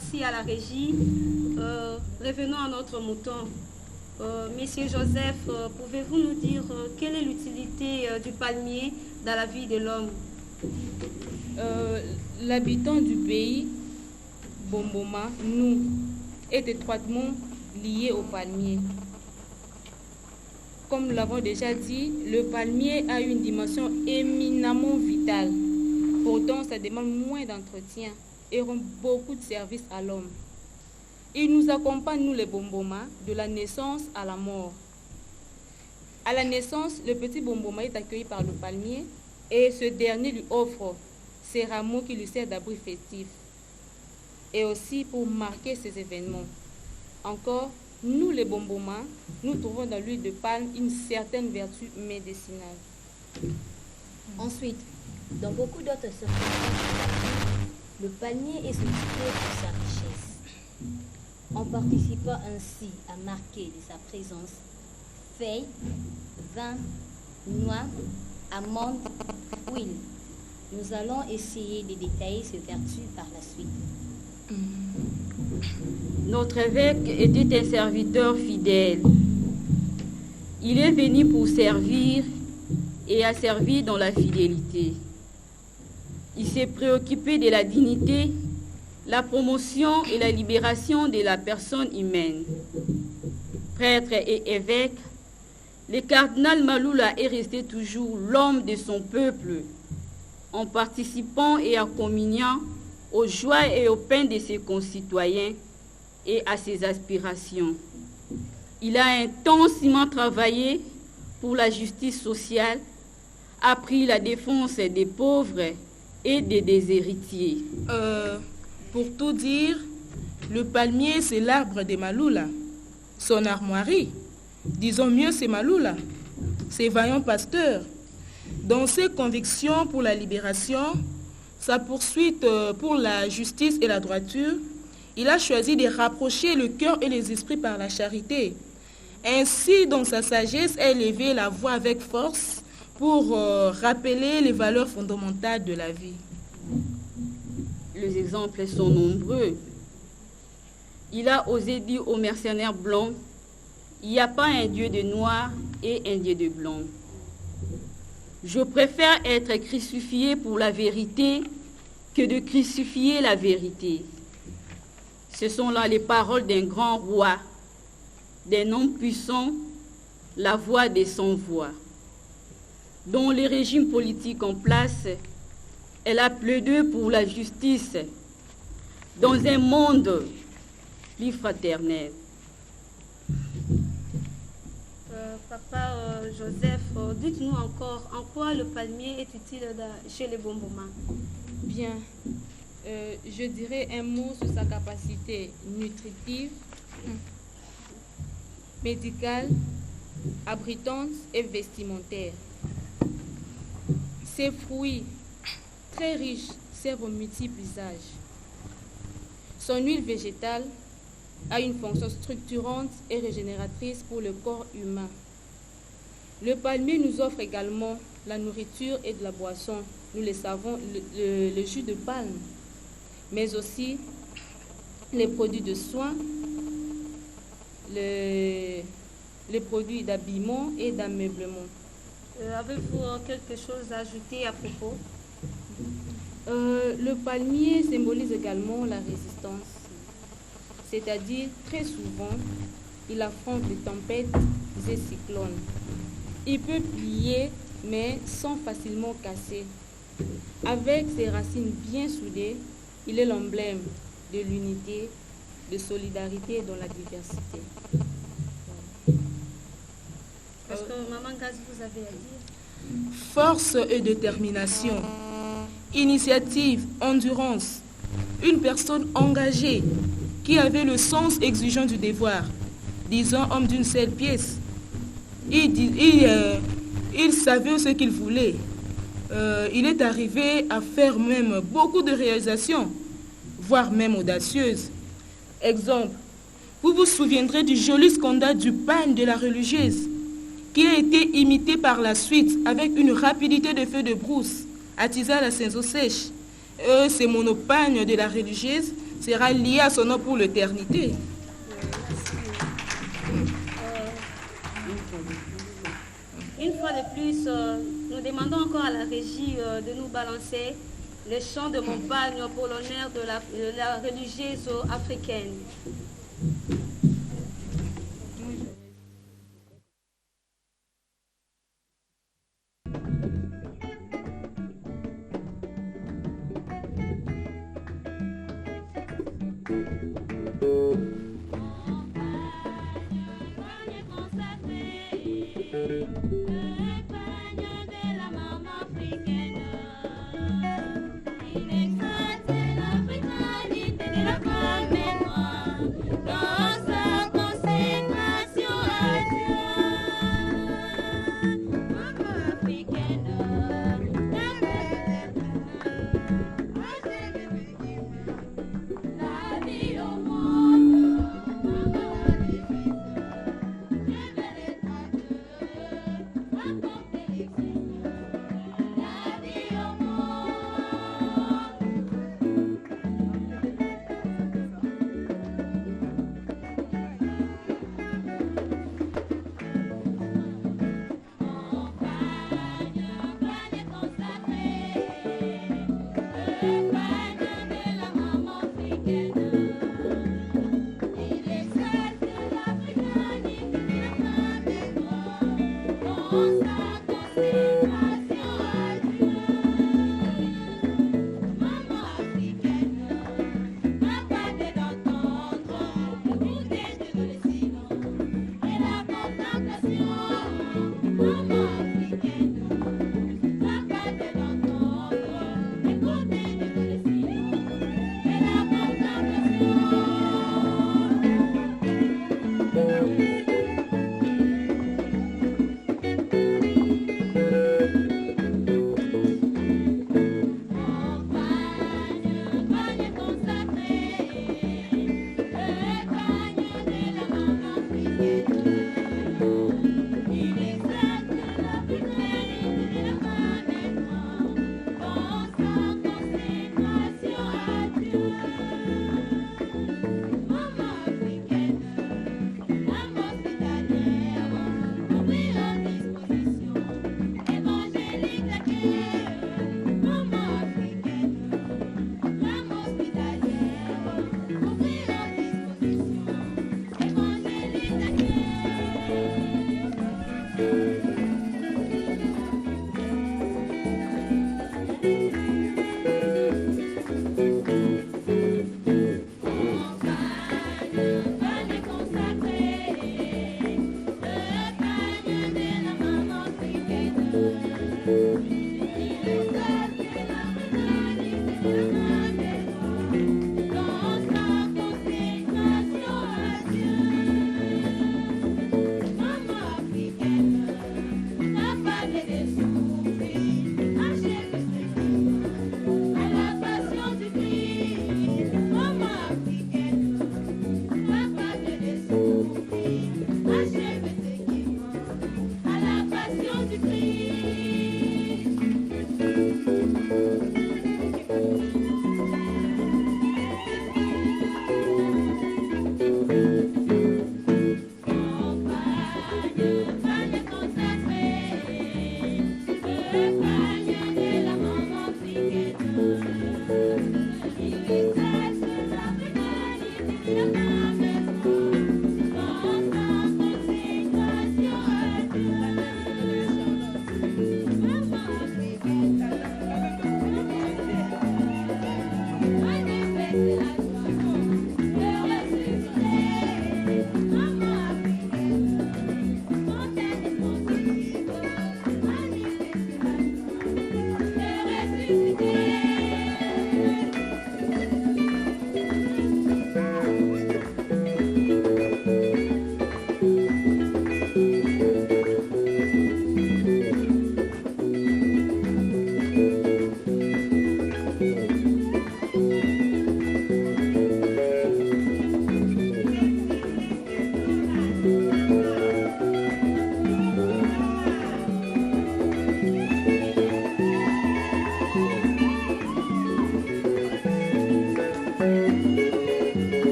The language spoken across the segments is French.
merci à la régie. Revenons à notre mouton. Monsieur Joseph, pouvez-vous nous dire quelle est l'utilité du palmier dans la vie de l'homme? L'habitant du pays, Bomboma, nous, est étroitement lié au palmier. Comme nous l'avons déjà dit, le palmier a une dimension éminemment vitale. Pourtant, ça demande moins d'entretien et rend beaucoup de services à l'homme. Il nous accompagne, nous les Bomboma, de la naissance à la mort. À la naissance, le petit Bomboma est accueilli par le palmier et ce dernier lui offre ses rameaux qui lui servent d'abri festif et aussi pour marquer ces événements. Encore, nous les Bomboma, nous trouvons dans l'huile de palme une certaine vertu médicinale. Ensuite, dans beaucoup d'autres circonstances, le palmier est sollicité pour sa richesse. En participant ainsi à marquer de sa présence feuilles, vin, noix, amandes, huile. Nous allons essayer de détailler ces vertus par la suite. Notre évêque était un serviteur fidèle. Il est venu pour servir et a servi dans la fidélité. Il s'est préoccupé de la dignité, la promotion et la libération de la personne humaine. Prêtre et évêque, le cardinal Maloula est resté toujours l'homme de son peuple, en participant et en communiant aux joies et aux peines de ses concitoyens et à ses aspirations. Il a intensément travaillé pour la justice sociale, a pris la défense des pauvres et des déshéritiers. Pour tout dire, le palmier, c'est l'arbre de Maloula. Son armoirie, disons mieux, c'est Maloula. Ses vaillants pasteurs. Dans ses convictions pour la libération, sa poursuite pour la justice et la droiture, il a choisi de rapprocher le cœur et les esprits par la charité. Ainsi, dans sa sagesse, a élevé la voix avec force pour rappeler les valeurs fondamentales de la vie. Les exemples sont nombreux. Il a osé dire aux mercenaires blancs, il n'y a pas un Dieu de noir et un Dieu de blanc. Je préfère être crucifié pour la vérité que de crucifier la vérité. Ce sont là les paroles d'un grand roi, d'un homme puissant, la voix des sans-voix. Dans les régimes politiques en place, elle a plaidé pour la justice dans un monde plus fraternel. Papa Joseph, dites-nous encore en quoi le palmier est utile chez les Bomboma. Bien, je dirais un mot sur sa capacité nutritive, médicale, abritante et vestimentaire. Ces fruits très riches servent aux multiples usages. Son huile végétale a une fonction structurante et régénératrice pour le corps humain. Le palmier nous offre également la nourriture et de la boisson. Nous le savons, le jus de palme, mais aussi les produits de soins, les produits d'habillement et d'ameublement. Avez-vous quelque chose à ajouter à propos? Le palmier symbolise également la résistance, c'est-à-dire très souvent, il affronte les tempêtes et cyclones. Il peut plier, mais sans facilement casser. Avec ses racines bien soudées, il est l'emblème de l'unité, de solidarité dans la diversité. Est-ce que Maman Gaz, vous avez à dire? Force et détermination, initiative, endurance. Une personne engagée qui avait le sens exigeant du devoir, disant homme d'une seule pièce. Il savait ce qu'il voulait. Il est arrivé à faire même beaucoup de réalisations, voire même audacieuses. Exemple, vous vous souviendrez du joli scandale du pagne de la religieuse, qui a été imité par la suite avec une rapidité de feu de brousse, attisé à la saison sèche. Ces monopagne de la religieuse sera lié à son nom pour l'éternité. Une fois de plus, nous demandons encore à la régie de nous balancer le chant de Montbagne pour l'honneur de la religieuse africaine. La vie au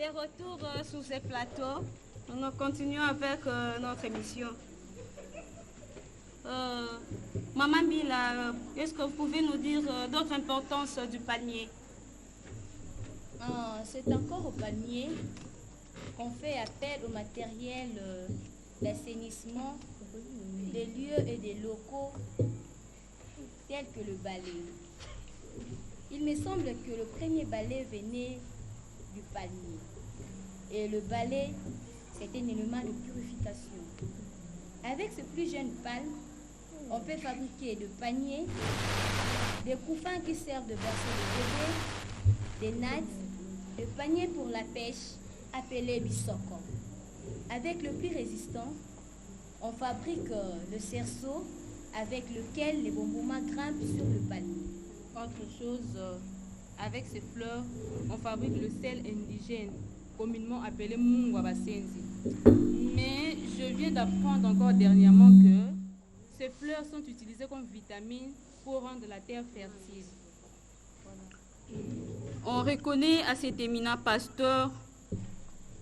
De retour sur ces plateaux, nous continuons avec notre émission. Maman Bila, est-ce que vous pouvez nous dire d'autres importances du palmier? C'est encore au palmier qu'on fait appel au matériel d'assainissement des lieux et des locaux tels que le balai. Il me semble que le premier balai venait du palmier. Et le balai, c'est un élément de purification. Avec ce plus jeune palme, on peut fabriquer des paniers, des couffins qui servent de berceau de bébé, des nattes, des paniers pour la pêche appelés bisoko. Avec le plus résistant, on fabrique le cerceau avec lequel les bonbons grimpent sur le palmier. Autre chose, avec ces fleurs, on fabrique le sel indigène, communément appelé Mungwa Basenzi. Mais je viens d'apprendre encore dernièrement que ces fleurs sont utilisées comme vitamines pour rendre la terre fertile. On reconnaît à cet éminent pasteur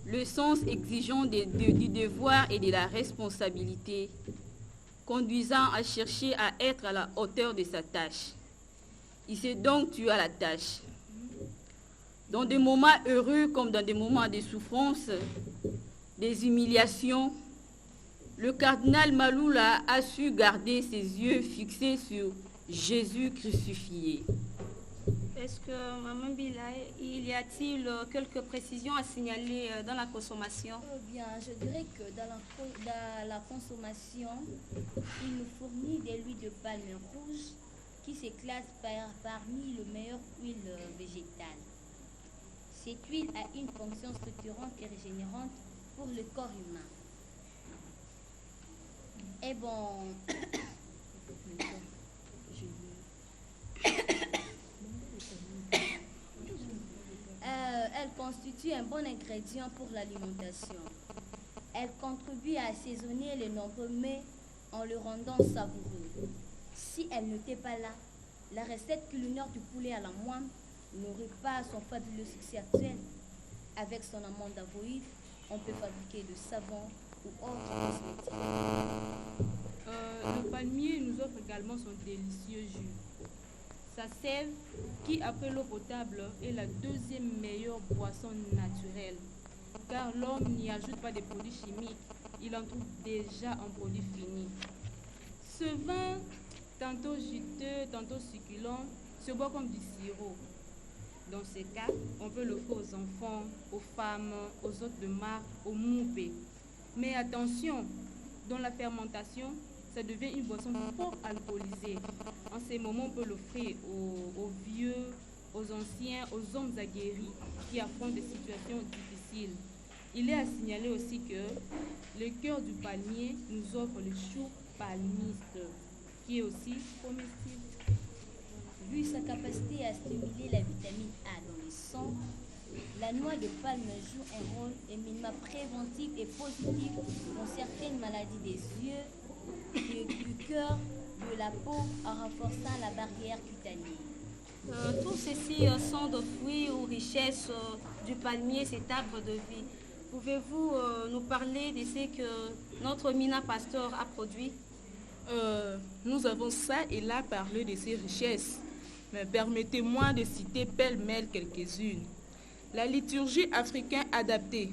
le sens exigeant du devoir et de la responsabilité, conduisant à chercher à être à la hauteur de sa tâche. Il s'est donc tué à la tâche. Dans des moments heureux comme dans des moments de souffrance, des humiliations, le cardinal Maloula a su garder ses yeux fixés sur Jésus crucifié. Est-ce que, Maman Bila, il y a-t-il quelques précisions à signaler dans la consommation? Bien, je dirais que dans la consommation, il nous fournit de l'huile de palme rouge qui se classe parmi les meilleures huiles végétales. Cette huile a une fonction structurante et régénérante pour le corps humain. Et bon, elle constitue un bon ingrédient pour l'alimentation. Elle contribue à assaisonner les nombreux mets en le rendant savoureux. Si elle n'était pas là, la recette culinaire du poulet à la moine n'aurait pas son fabuleux succès actuel. Avec son amande d'avoine, on peut fabriquer du savon ou autre cosmétique. Le palmier nous offre également son délicieux jus. Sa sève, qui après l'eau potable est la deuxième meilleure boisson naturelle, car l'homme n'y ajoute pas de produits chimiques, il en trouve déjà en produit fini. Ce vin, tantôt juteux, tantôt succulent, se boit comme du sirop. Dans ces cas, on peut l'offrir aux enfants, aux femmes, aux hôtes de marque, aux moupés. Mais attention, dans la fermentation, ça devient une boisson fort alcoolisée. En ces moments, on peut l'offrir aux vieux, aux anciens, aux hommes aguerris qui affrontent des situations difficiles. Il est à signaler aussi que le cœur du palmier nous offre le chou palmiste, qui est aussi comestible. Vu sa capacité à stimuler la vitamine A dans le sang, la noix de palme joue un rôle éminemment préventif et positif dans certaines maladies des yeux, du cœur, de la peau, en renforçant la barrière cutanée. Tout ceci sont de fruits ou richesses du palmier, cet arbre de vie. Pouvez-vous nous parler de ce que notre Mina Pasteur a produit? Nous avons ça et là parlé de ces richesses, mais permettez-moi de citer pêle-mêle quelques-unes. La liturgie africaine adaptée,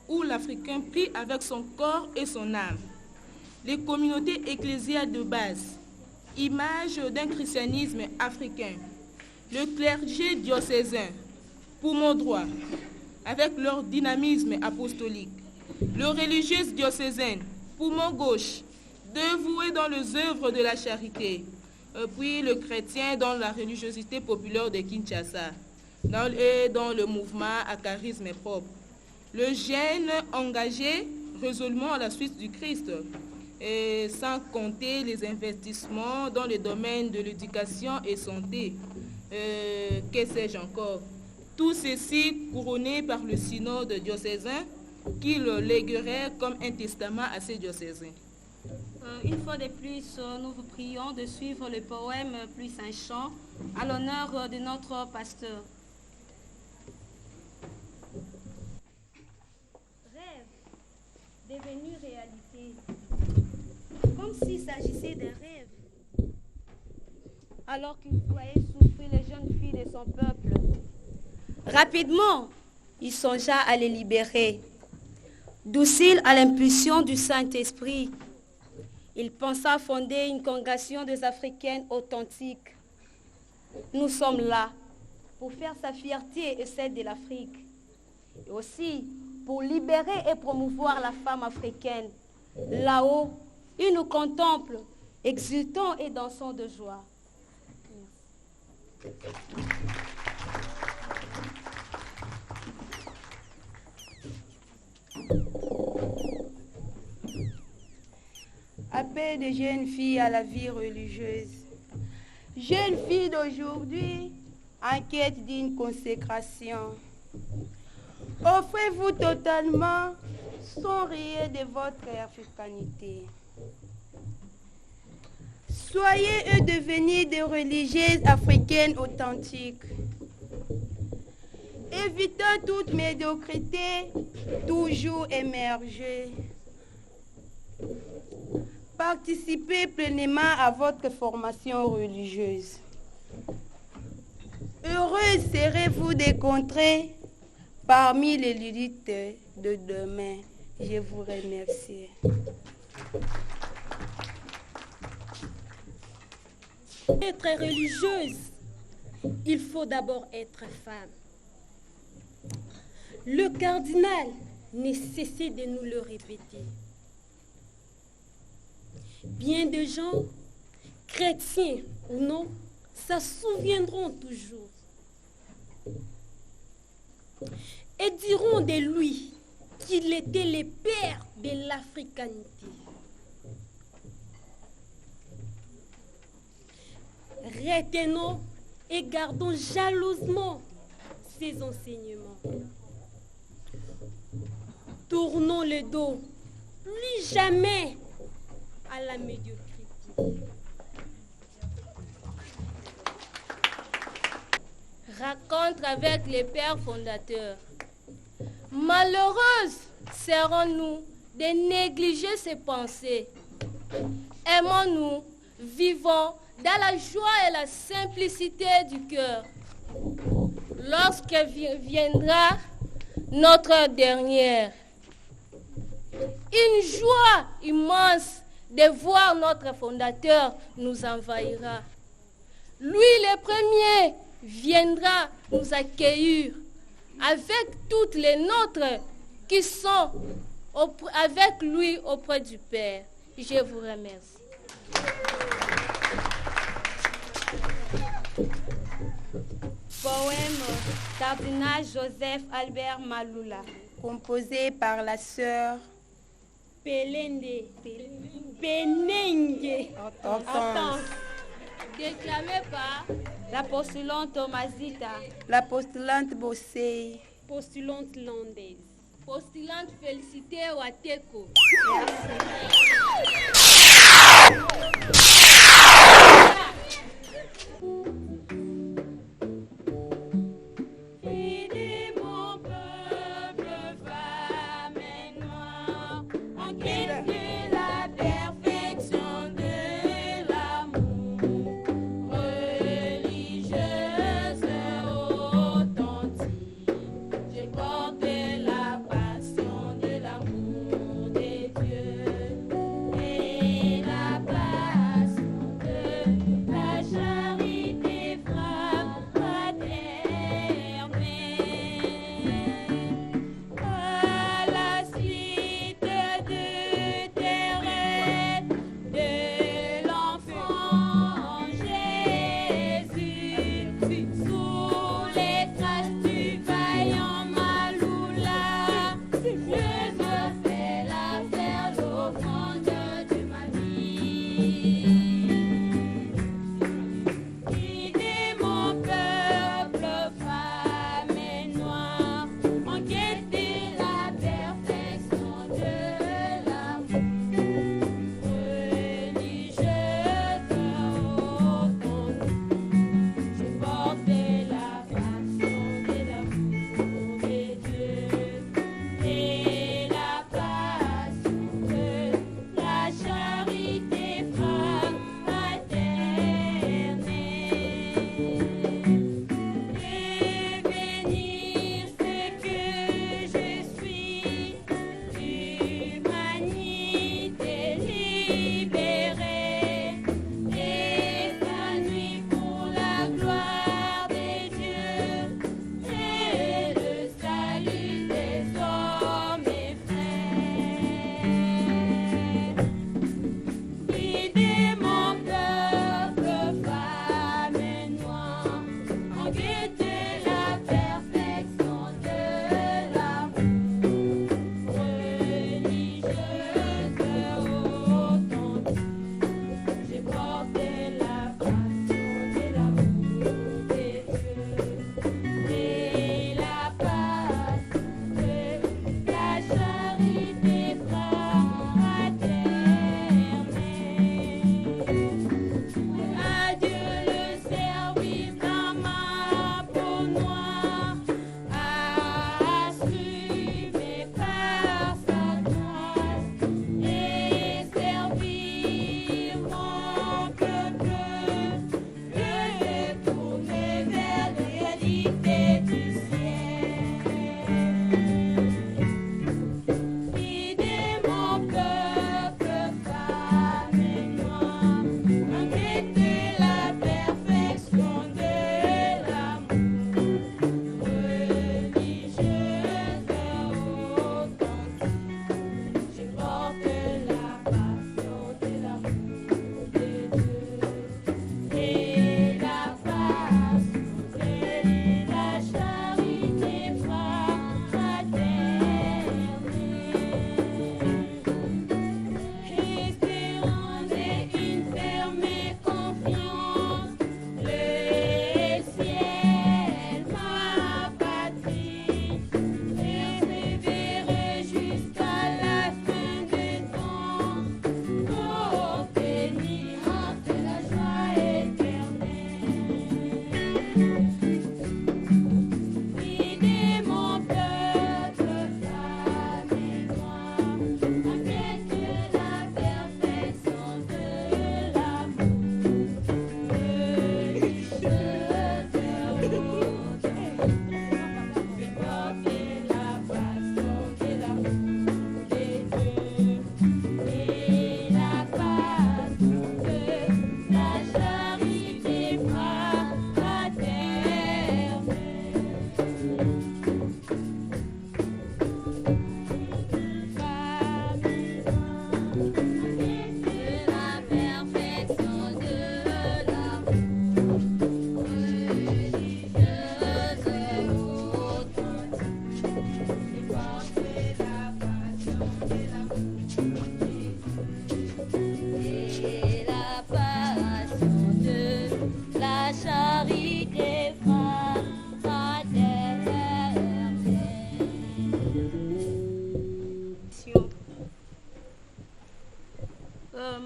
où l'Africain prie avec son corps et son âme. Les communautés ecclésiales de base, image d'un christianisme africain. Le clergé diocésain, poumon droit, avec leur dynamisme apostolique. Le religieux diocésain, poumon gauche, dévoué dans les œuvres de la charité. Puis le chrétien dans la religiosité populaire de Kinshasa, dans le mouvement à charisme propre. Le jeune engagé résolument à la suite du Christ, et sans compter les investissements dans le domaine de l'éducation et santé. Que sais-je encore? Tout ceci couronné par le synode diocésain qui le léguerait comme un testament à ces diocésains. Une fois de plus, nous vous prions de suivre le poème plus un chant à l'honneur de notre pasteur. alors qu'il voyait souffrir les jeunes filles de son peuple. Rapidement, il songea à les libérer. Docile à l'impulsion du Saint-Esprit, il pensa fonder une congrégation des Africaines authentiques. Nous sommes là pour faire sa fierté et celle de l'Afrique, et aussi pour libérer et promouvoir la femme africaine. Là-haut, il nous contemple, exultant et dansant de joie. Appel de jeunes filles à la vie religieuse. Jeunes filles d'aujourd'hui, en quête d'une consécration. Offrez-vous totalement sans rire de votre africanité. Soyez et devenez des religieuses africaines authentiques. Évitez toute médiocrité, toujours émerger. Participez pleinement à votre formation religieuse. Heureux serez-vous d'écontrer parmi les luttes de demain. Je vous remercie. Être religieuse, il faut d'abord être femme. Le cardinal ne cessait de nous le répéter. Bien de gens, chrétiens ou non, se souviendront toujours et diront de lui qu'il était le père de l'africanité. Retenons et gardons jalousement ces enseignements. Tournons le dos, plus jamais à la médiocrité. Rencontre avec les pères fondateurs. Malheureuses serons-nous de négliger ces pensées. Aimons-nous, vivons dans la joie et la simplicité du cœur. Lorsque viendra notre heure dernière, une joie immense de voir notre fondateur nous envahira. Lui, le premier, viendra nous accueillir avec toutes les nôtres qui sont avec lui auprès du Père. Je vous remercie. Poème Cardinal Joseph Albert Maloula, Composé par la sœur Pelende, Penenge, Hortense, Déclamé par la postulante Thomasita, la postulante Bossé, postulante landaise. postulante Félicité Wateko. Et la passion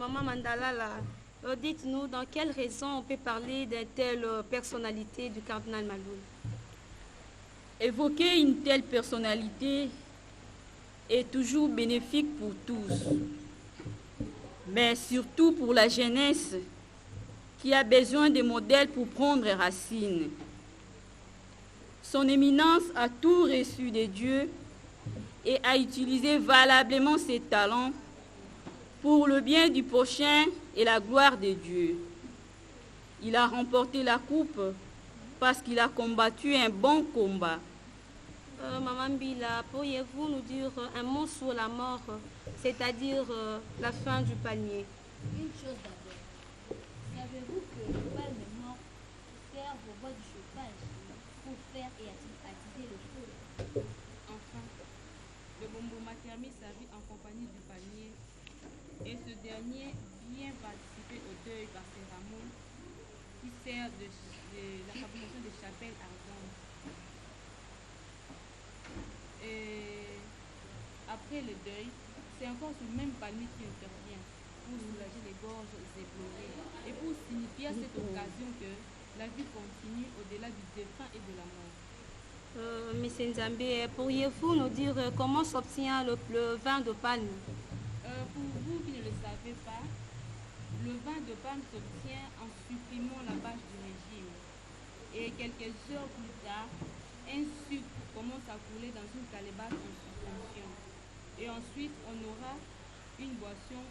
Maman Mandala, là, dites-nous dans quelle raison on peut parler d'une telle personnalité du cardinal Maloula. Évoquer une telle personnalité est toujours bénéfique pour tous, mais surtout pour la jeunesse qui a besoin de modèles pour prendre racine. Son éminence a tout reçu de Dieu et a utilisé valablement ses talents pour le bien du prochain et la gloire de Dieu. Il a remporté la coupe parce qu'il a combattu un bon combat. Maman Bila, pourriez-vous nous dire un mot sur la mort, c'est-à-dire la fin du palmier? Une chose d'abord. Savez-vous que le palme mort sert au bois du chauffage pour faire et attiser le feu? Enfin, le Bombo termine sa vie en compagnie du palmier et ce dernier vient participer au deuil par ses rameaux qui sert de la fabrication de chapelles ardentes. Et après le deuil, c'est encore ce même palmier qui intervient pour soulager les gorges éplorées et pour signifier à cette occasion que la vie continue au-delà du défunt et de la mort. Monsieur Nzambé, pourriez-vous nous dire comment s'obtient le vin de palme? Pour vous qui ne le savez pas, le vin de palme s'obtient en supprimant la bâche du régime. Et quelques heures plus tard, un sucre commence à couler dans une calebasse en suspension. Et ensuite, on aura une boisson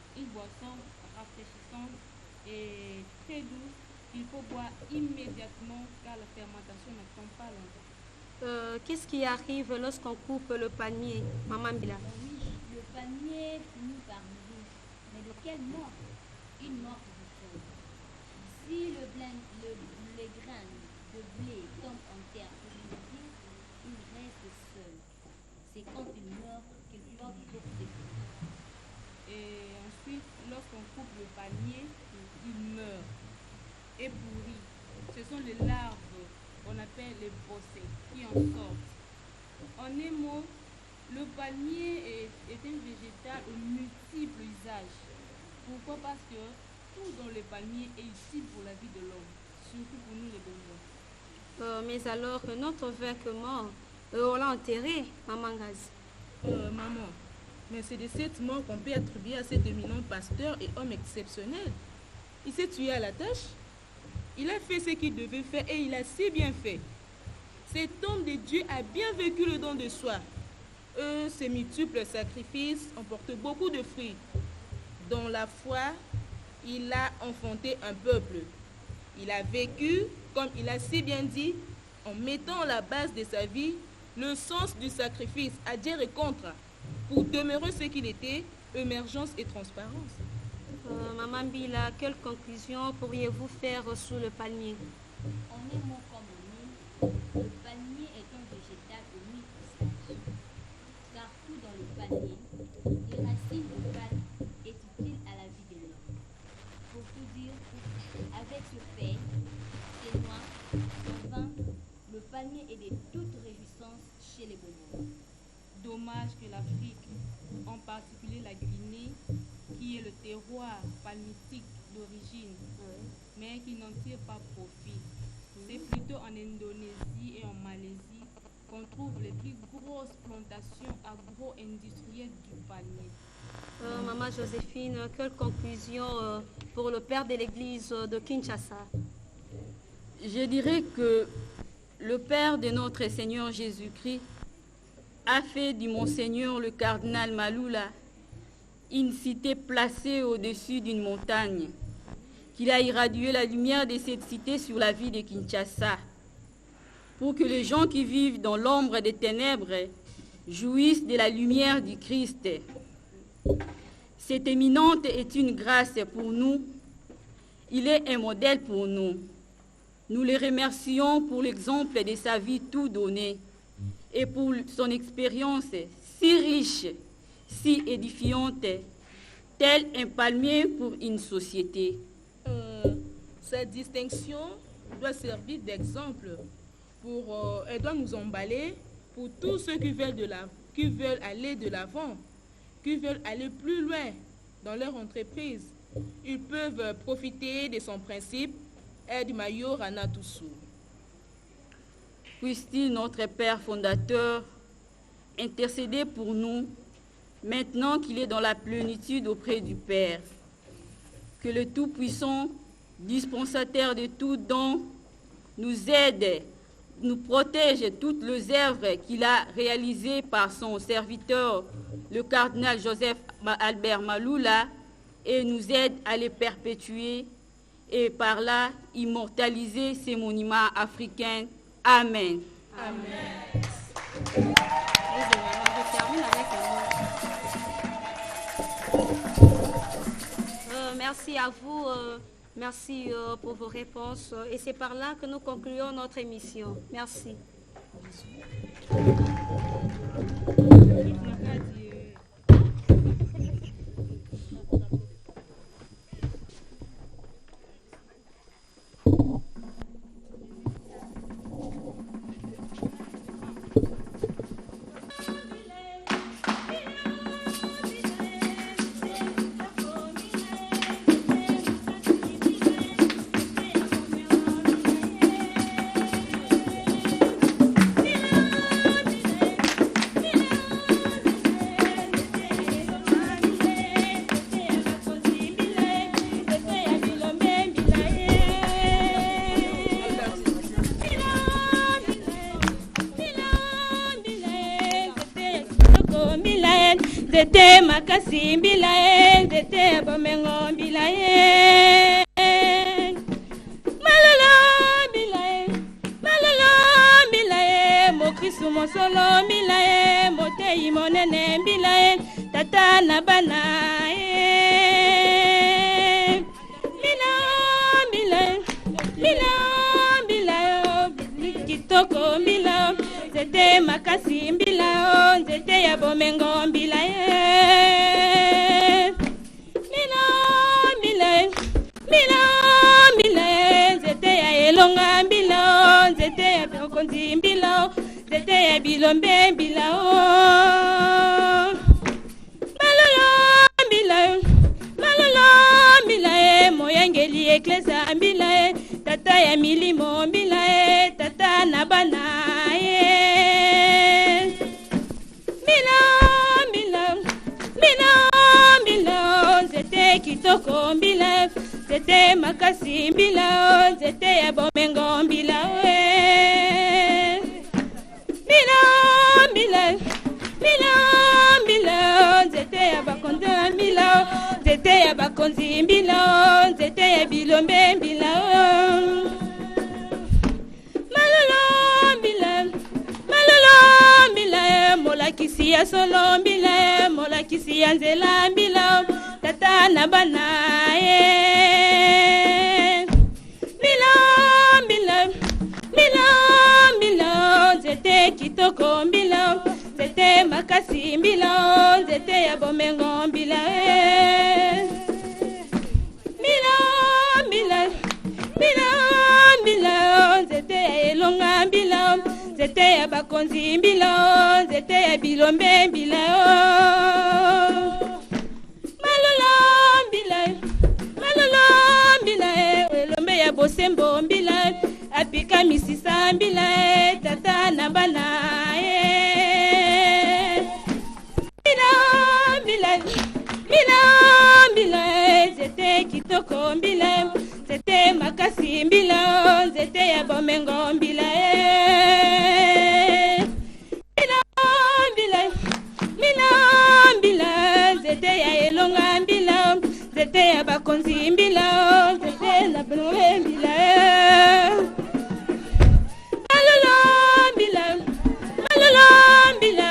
rafraîchissante et très douce qu'il faut boire immédiatement car la fermentation ne prend pas longtemps. Qu'est-ce qui arrive lorsqu'on coupe le palmier, Maman Bila? Oui, le palmier finit par mourir. Mais de quelle mort? Une mort différente. Si les grains de blé tombent en terre pour mourir, il reste seul. C'est quand il meurt qu'il porte beaucoup de fruits. Et ensuite, lorsqu'on coupe le palmier, il meurt et pourrit. Ce sont les larves qu'on appelle les bossés qui en sortent. En un mot, le palmier est un végétal aux multiples usages. Pourquoi? Parce que tout dans le palmier est utile pour la vie de l'homme, surtout pour nous les Bonbons. Mais alors, notre vêtement, on l'a enterré, Maman Gaz. Maman, mais c'est de cette mort qu'on peut attribuer à cet éminent pasteur et homme exceptionnel. Il s'est tué à la tâche. Il a fait ce qu'il devait faire et il a si bien fait. Cet homme de Dieu a bien vécu le don de soi. Ses multiples sacrifices ont porté beaucoup de fruits. Dans la foi, il a enfanté un peuple. Il a vécu, comme il a si bien dit, en mettant à la base de sa vie le sens du sacrifice à dire et contre, pour demeurer ce qu'il était, émergence et transparence. Maman Bila, quelle conclusion pourriez-vous faire sur le palmier? En un mot comme en mille, le palmier est un végétal aux mille usages. Car tout dans le palmier, les racines de palme est utile à la vie de l'homme. Pour tout dire, avec ce fait, ses noix, son vin, le palmier est de toute réjouissance chez les Bonbons. Dommage que l'Afrique, en particulier la Guinée, qui est le terroir palmitique d'origine, mais qui n'en tire pas profit. C'est plutôt en Indonésie et en Malaisie qu'on trouve les plus grosses plantations agro-industrielles du palmier. Maman Joséphine, quelle conclusion pour le père de l'église de Kinshasa? Je dirais que le père de notre Seigneur Jésus-Christ a fait du Monseigneur le cardinal Maloula une cité placée au-dessus d'une montagne, qu'il a irradié la lumière de cette cité sur la ville de Kinshasa, pour que les gens qui vivent dans l'ombre des ténèbres jouissent de la lumière du Christ. Cette éminente est une grâce pour nous. Il est un modèle pour nous. Nous le remercions pour l'exemple de sa vie tout donnée et pour son expérience si riche, si édifiante, tel un palmier pour une société. Cette distinction doit servir d'exemple. Elle doit nous emballer pour tous ceux qui veulent aller de l'avant, qui veulent aller plus loin dans leur entreprise Ils peuvent profiter de son principe Aide Mayo Rana Toussou. Puisse-t-il, notre Père fondateur, intercéder pour nous, maintenant qu'il est dans la plénitude auprès du Père. Que le Tout-Puissant, dispensateur de tout don, nous aide, nous protège toutes les œuvres qu'il a réalisées par son serviteur, le cardinal Joseph Albert Maloula, et nous aide à les perpétuer et par là immortaliser ces monuments africains. Amen. Amen. Merci à vous, merci pour vos réponses. Et c'est par là que nous concluons notre émission. Merci. Zete makasi mbilae, zete bomengo mbilae. Malala mbilae, mo Kristu mo solo mbilae, mo tei monene mbilae, tata na bana kitoko mbila, zete makasi mbila, zete ya bomengo mbila mbila, zete ya elonga mbila, zete ya bokonzi mbila, zete ya bilombe mbila malala mbila, moyangeli eklesa mbila, tata ya milimo mbila, tata na bana mbila, zete kitoko mbila, zete makasi mbila, zete ya bomengo mbila mbila, zete ya bakonza mbila, zete ya bakonzi mbila, zete ya bilombe mbila mbila, molakisi ya solo mbila, molakisi ya nzela mbila, tata na bana mbila, zete kitoko mbila, zete makasi mbila, zete ya bomengo mbila mbila, zete ya elonga mbila, zete ya bakonzi mbila, zete ya bilombe mbila malala mbila, elombe ya bosembo mbila, apika misisa mbila, tata na bana mbila, zete kitoko mbila, zete makasi mbila, zete ya bomengo mbila mbila, zete ya elonga mbila, zete ya bakonzi mbila, zete na bilombe mbila malala mbila,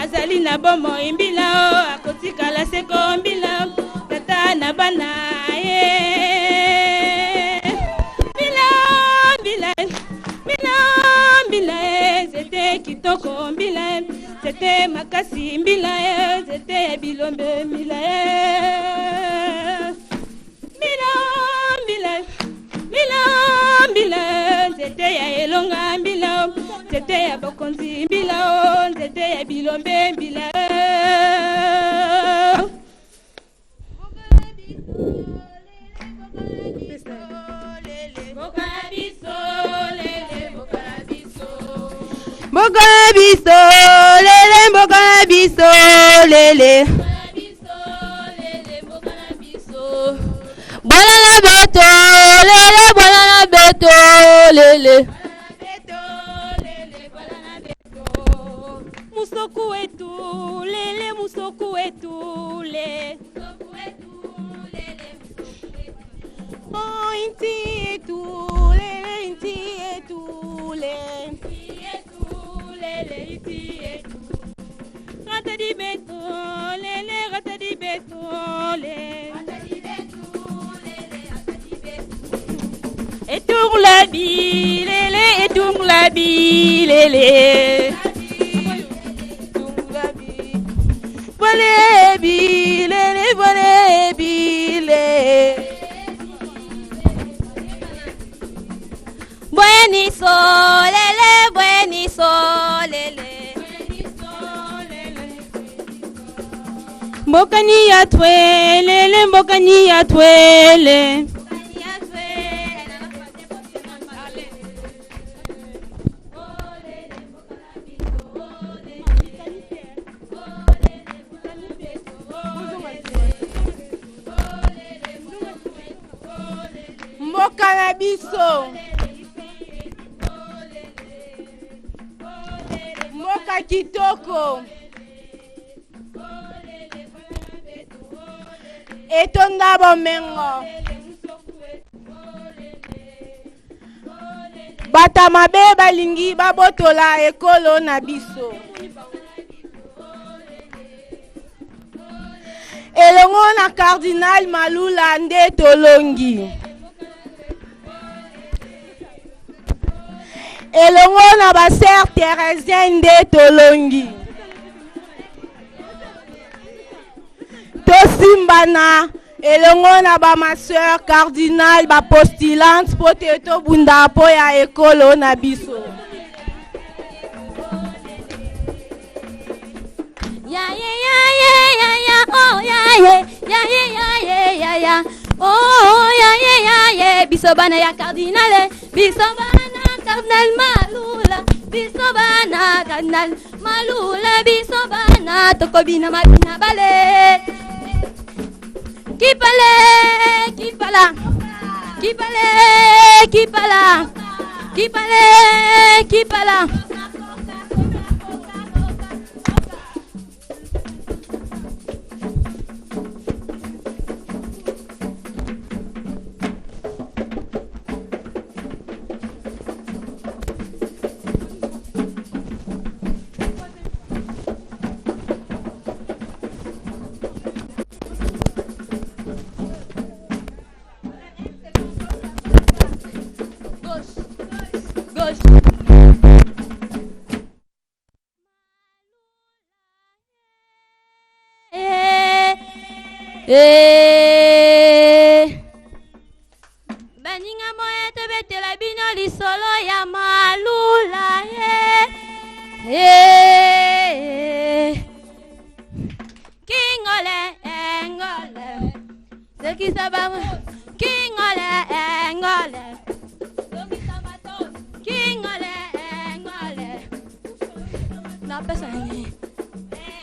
azali na bomoi mbila, akotikala seko mbila, tata na bana mbila, zete kitoko mbila, zete makasi mbila, zete ya bilombe mbila mbila, zete ya elonga mbila, zete ya bokonzi mbila, zete ya bilombe mbila Mboka biso lele, mboka biso lele. Banana beto lele, banana beto lele. Musoku etu lele, musoku etu le. Oh, inti etu lele, inti etu le. Rata di beto lele, rata di beto le. Et tourne la bille, lélé, et tourne la bille, lélé. Volé bile, volé bile. Bueni solele, bueni solele. Mbokani ya twelele, mbokani ya twele. Mboka na biso. Mboka kitoko. Etonda bomengo. Bata mabe balingi babotola ekolo na biso. Elongo na Cardinal Malula nde tolongi. Elongo na ba sœur Thérésien nde tolongi. Tosimbana elongo na ba ma sœur Cardinal ba postulante poteto bunda po ya ekolo na biso. Ya ya ya ya ya ya oh ya ya ya ya ya ya ya oh ya ya ya ya bisobana ya cardinal bisobana cardinal Malula bisobana cardinal Malula bisobana tokobina mabina bale kipale kipala kipale kipala kipale kipala. Baninga moye te betela bino lisolo ya Malula Kingole engole Sekisaba Kingole engole Kingole engole Na pesa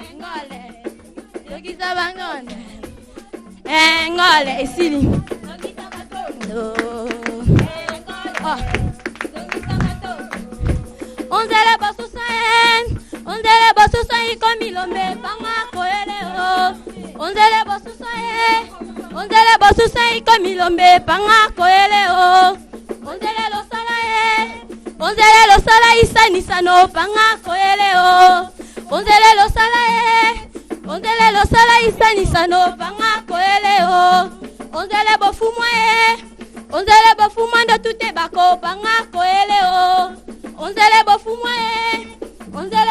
engole Sekisaba ngole engole esili Onzele basusaen komilombe panga koele o. Onzele basusaen komilombe panga koele o. Onzele losala isanisano panga koele o. Onzele losala isanisano panga koele o. Onzele bofumwa ndo tute bako panga koele o. Onzele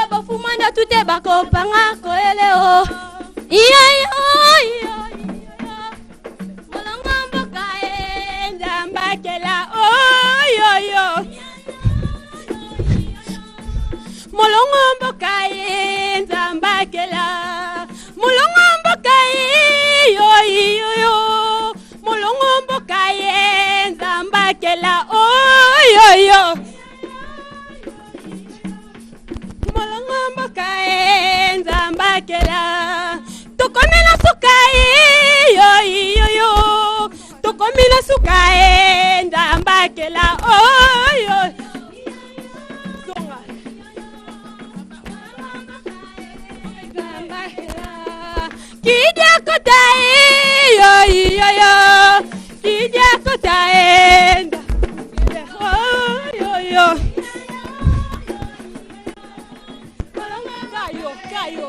bofumwa ndo tute bako panga koele o. Iyo molongo mboka nzambakela oyoyo molongo mboka nzambakela molongo mboka yoyo molongo mboka nzambakela oyoyo nakomina suka ndambakela oyo kidia kota yo kidia kota yo kayo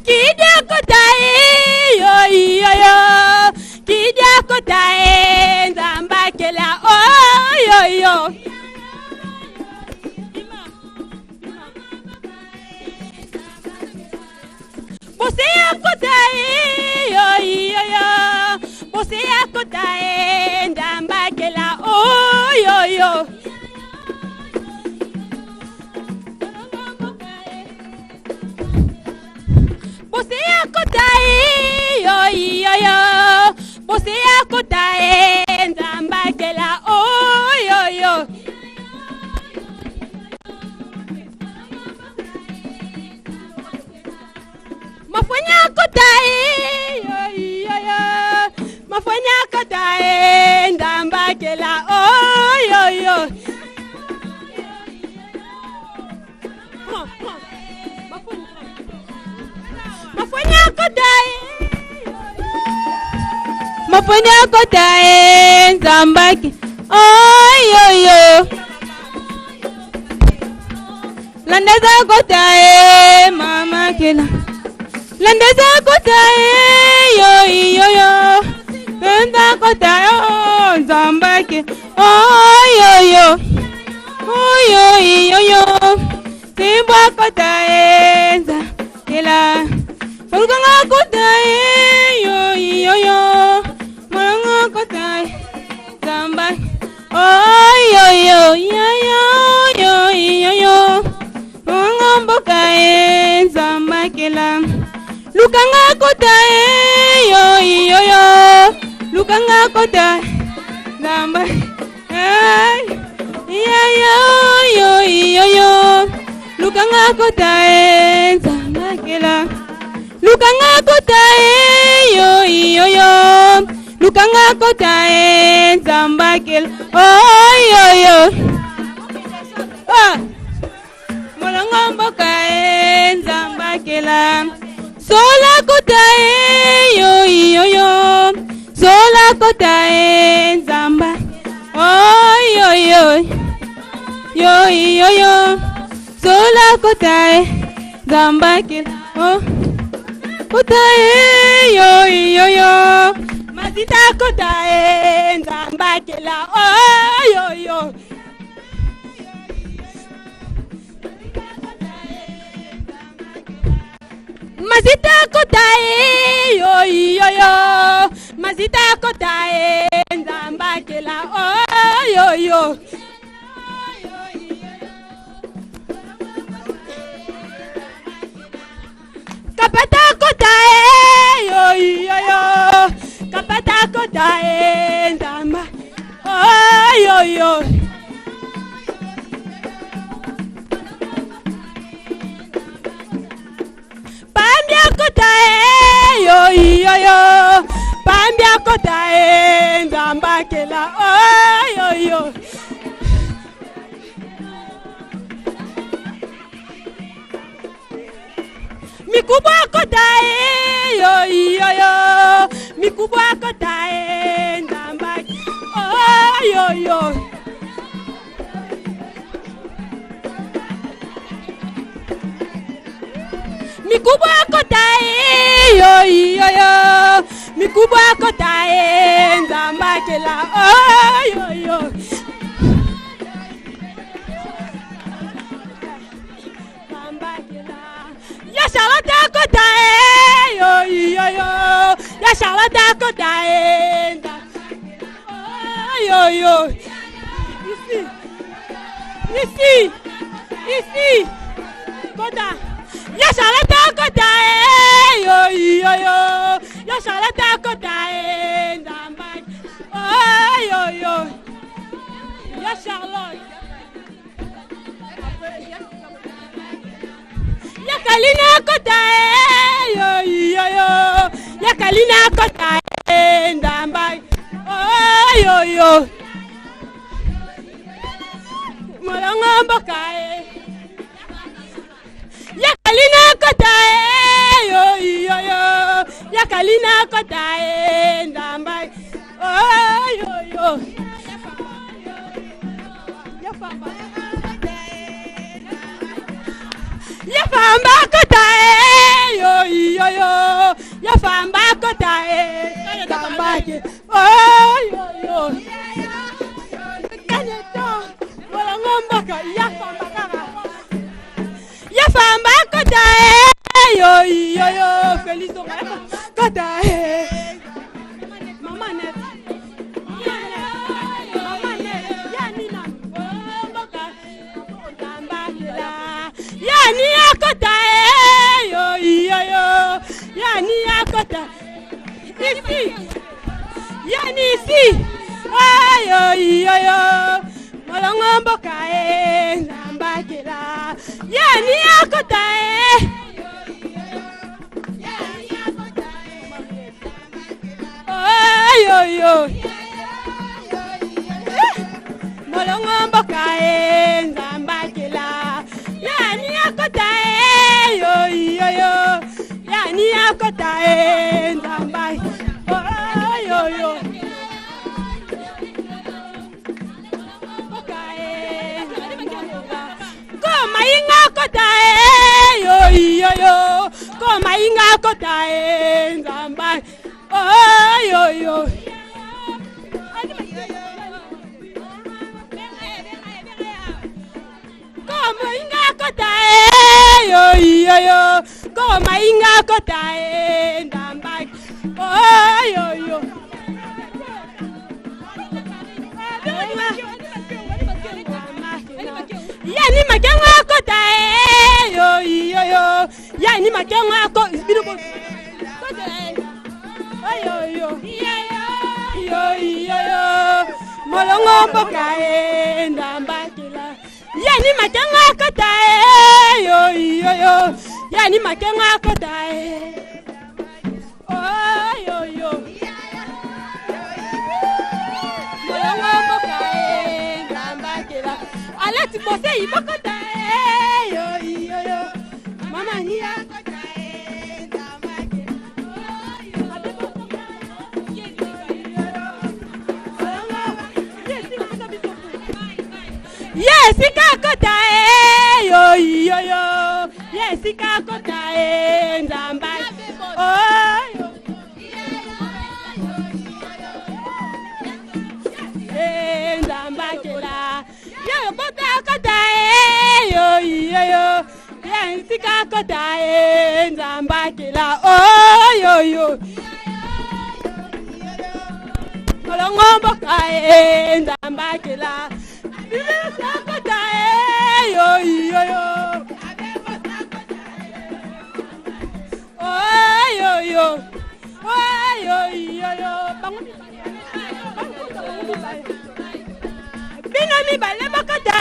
kidia kota yo kidia kota ndambakela oyo Você akotae yo Você akotae ndambakela oyo Você akotae yo Você akotae ndambakela oyo Mafanya kotae Mafanya kotae ndambakela oyo Mafanya kotae Mafanya kotae ndambake oyo Landeza kotae mama kela Landeza kotae yo Landa kotae zambake oyo Simba kotae za kela Fulganga kotae yo Mulanga kotae zambake oyo Mulanga bokae zambake la Lukanga kotae yo Lukanga kotae zamba yo Lukanga kotae zamba kela Lukanga kotae yo Lukanga kotae zamba kela oyo Molanga bokae zamba kela Sola kotae yo Sola kotae zamba oyo Sola kotae zamba kila kotae yo Mazita kotae zamba kila oyo Mazita kotae yo Mazita kotae ndambakela oyo Kapata kotae yo Kapata kotae ndamba oyo Pambia kotae yo Pambia kotae ndambakela oyo Mikubwa kotae yo Mikubwa kotae ndambakela oyo Mikubwa kotae yo Mikubwa kotae ndambakela oyo Ya Charlotte kotae yo Ya Charlotte kotae oyo Ici Kota Ya Charlotte kotae yo Ya Charlotte kotae ndambak oyo Ya Charlotte Ya Kalina kotae yo Ya Kalina kotae yo. Molongo mboka Yakalina kota yo yo yo. Yakalina kota ndamba. Oh yo yo. Yafamba kota yo yo yo. Yafamba kota ndamba. Oh yo yo. Kaneto molongo mboka yafamba kaka. Yafamba kota yo yo yo. Felizo kota mama net. Mama net. Yanina mboka ndamba kila. Yani akota yo yo yo. Yani akota. Ici. Yani ici. Ayo yo yo. Molongo mboka ndamba kila. Yani akota ayo yo. Molongo mboka ndamba kila. Yani akota yo yo yo. Yani akota ndamba ayo yo. Koma inga kota yo yo yo. Koma inga kota ndamba ayo yo. Koma inga kota yo yo yo. Koma inga kota ndamba ayo yo. Yani makenga kota yo yo yo. Yani makenga ko birubo. Ayo yo. Yo yo yo. Molongo mboka ndamba kila. Yani makenga kota yo yo yo. Yani makenga kota ayo yo. Molongo mboka ndamba kila. Alati bose ibokota yo yo yo. Mama niya kota ndamba kila. Yes, ikakota yo yo yo. Yes, ikakota ndamba. Oh yo. Ndamba kila. Yo bota kota yo yo yo. Yes, ikakota ndamba kila. Oh yo yo. Molongo mboka ndamba kila. Sakota yo yo yo. Oh yo yo. Oh yo yo yo. Bino mi bale bokota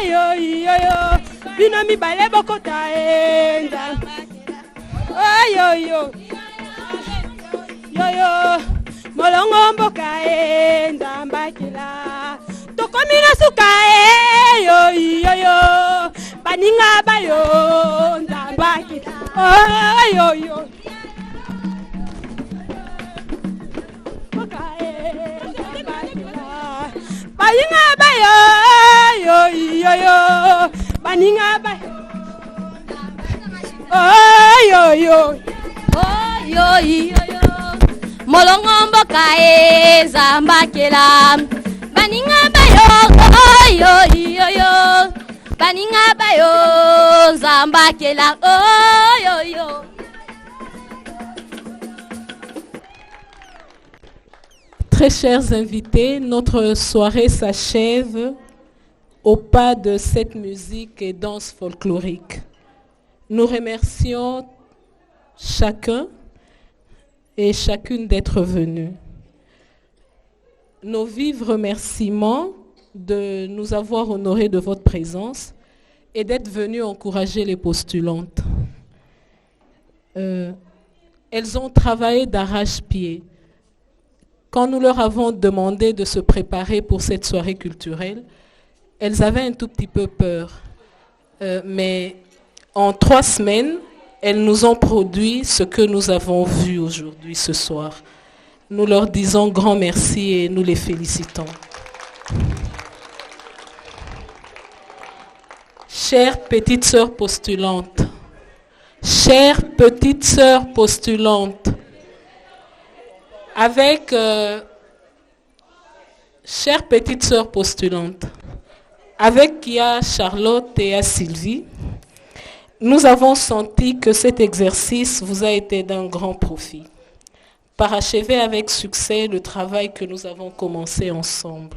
yo yo yo. Bino mi bale bokota oh yo yo. Yo yo. Molongo mboka ndamba kila. Tokomina suka yo yo yo. Baninga bayo ndamba kila. Oh yo yo. Mboka ndamba kila. Baninga bayo yo yo yo. Baninga bayo. Oh yo yo. Oh yo yo yo. Molongo mboka zambakela. Baninga bayo, oh yo yo yo. Baninga bayo, zambakela, oh yo yo. Très chers invités, notre soirée s'achève au pas de cette musique et danse folklorique. Nous remercions chacun et chacune d'être venus. Nos vifs remerciements de nous avoir honorés de votre présence et d'être venus encourager les postulantes. Elles ont travaillé d'arrache-pied. Quand nous leur avons demandé de se préparer pour cette soirée culturelle, elles avaient un tout petit peu peur. Mais en 3 semaines, elles nous ont produit ce que nous avons vu aujourd'hui, ce soir. Nous leur disons grand merci et nous les félicitons. Chères petites sœurs postulantes, chères petites sœurs postulantes, chères petites sœurs postulantes, avec Kia, Charlotte et Sylvie, nous avons senti que cet exercice vous a été d'un grand profit. Parachever avec succès le travail que nous avons commencé ensemble.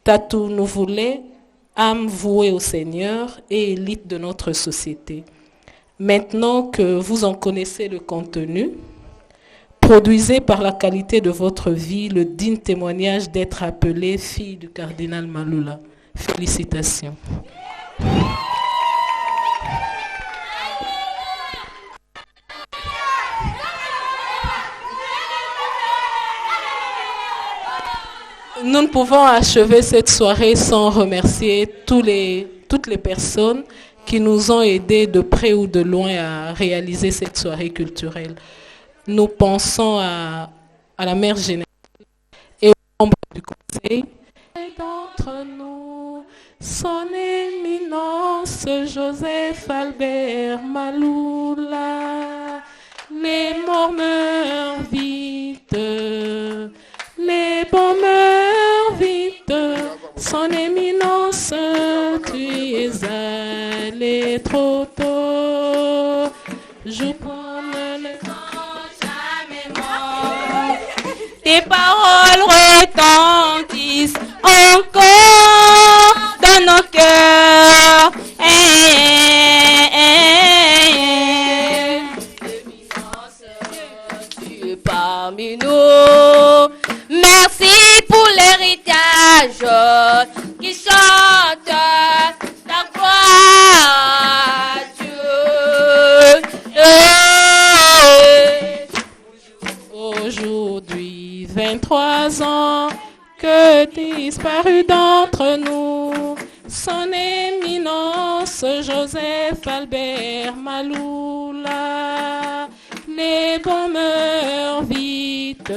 Tatou nous voulait, âme vouée au Seigneur et élite de notre société. Maintenant que vous en connaissez le contenu, produisez par la qualité de votre vie le digne témoignage d'être appelée fille du cardinal Malula. Félicitations. Nous ne pouvons achever cette soirée sans remercier toutes les personnes qui nous ont aidés de près ou de loin à réaliser cette soirée culturelle. Nous pensons à la mère générale et aux membres du conseil. Et d'entre nous, son éminence Joseph Albert Malula, les morts meurent vite, les bons meurent vite, son éminence, tu es allé trop tôt. Je promets le jamais mort. Tes paroles retentissent encore dans nos cœurs. Tu es parmi nous. Merci pour l'héritage qui chante ta gloire à Dieu. Aujourd'hui, 23 ans que disparu d'entre nous, son éminence Joseph Albert Malula, les bons meurent vite.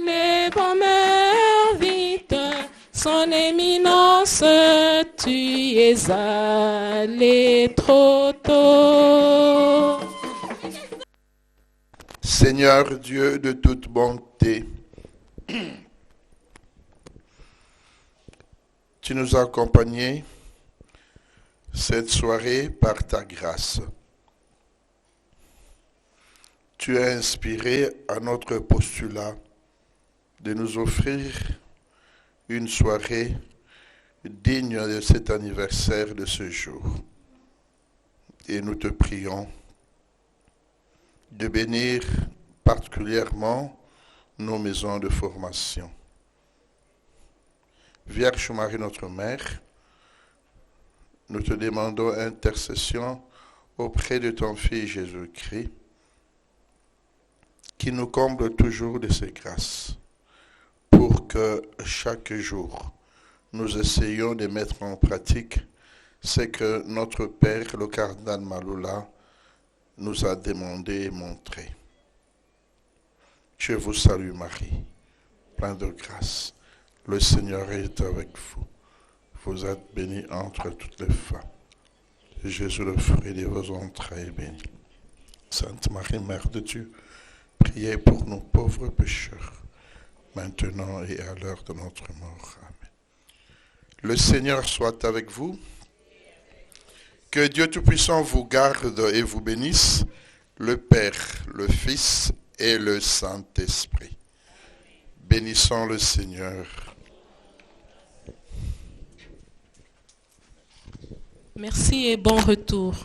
Les bons meurent vite, son éminence, tu es allé trop tôt. Seigneur Dieu de toute bonté, tu nous as accompagnés cette soirée par ta grâce. Tu as inspiré à notre postulat de nous offrir une soirée digne de cet anniversaire de ce jour. Et nous te prions de bénir particulièrement nos maisons de formation. Vierge Marie, notre Mère, nous te demandons intercession auprès de ton Fils Jésus-Christ, qui nous comble toujours de ses grâces, pour que chaque jour, nous essayions de mettre en pratique ce que notre Père, le cardinal Malula, nous a demandé et montré. Je vous salue Marie, pleine de grâce. Le Seigneur est avec vous. Vous êtes bénie entre toutes les femmes. Jésus, le fruit de vos entrailles, est béni. Sainte Marie, Mère de Dieu, priez pour nous pauvres pécheurs, maintenant et à l'heure de notre mort. Amen. Le Seigneur soit avec vous. Que Dieu Tout-Puissant vous garde et vous bénisse, le Père, le Fils et le Saint-Esprit. Bénissons le Seigneur. Merci et bon retour.